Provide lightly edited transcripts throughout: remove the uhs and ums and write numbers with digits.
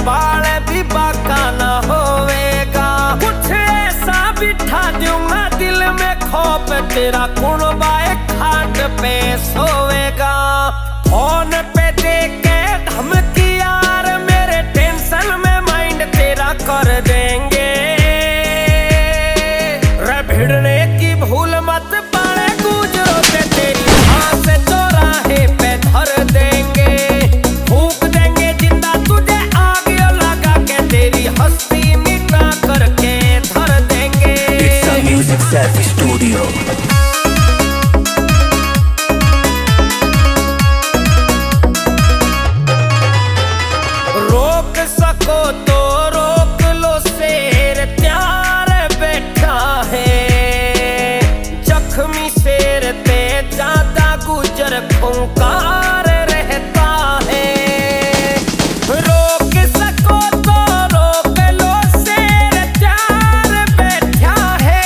बाल भी बाका ना होवेगा। कुछ ऐसा बिठा दूंगा दिल में खौफ, तेरा कुणबा खाट पे सोवेगा। फोन पे देख के धमकी यार मेरे टेंशन में माइंड तेरा कर देंगे। रे भिड़ने की भूल मत पड़े गुजरो पे तेरी सांस चौराहे पे धर देंगे। फूंक देंगे जिंदा तुझे आग लगा के, तेरी हस्ती मिटा करके धर देंगे। It's a music service studio. रोक सको तो रोक लो शेर त्यार बैठा है। जख्मी शेर ते ज्यादा गुजर खूंखार रहता है। रोक सको तो रोक लो शेर त्यार बैठा है।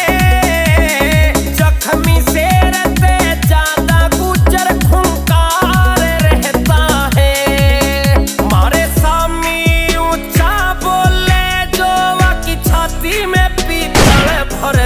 जख्मी शेर ते ज्यादा गुजर खूंखार रहता है। मारे ऊंचा बोले जो की छाती में पीतल भर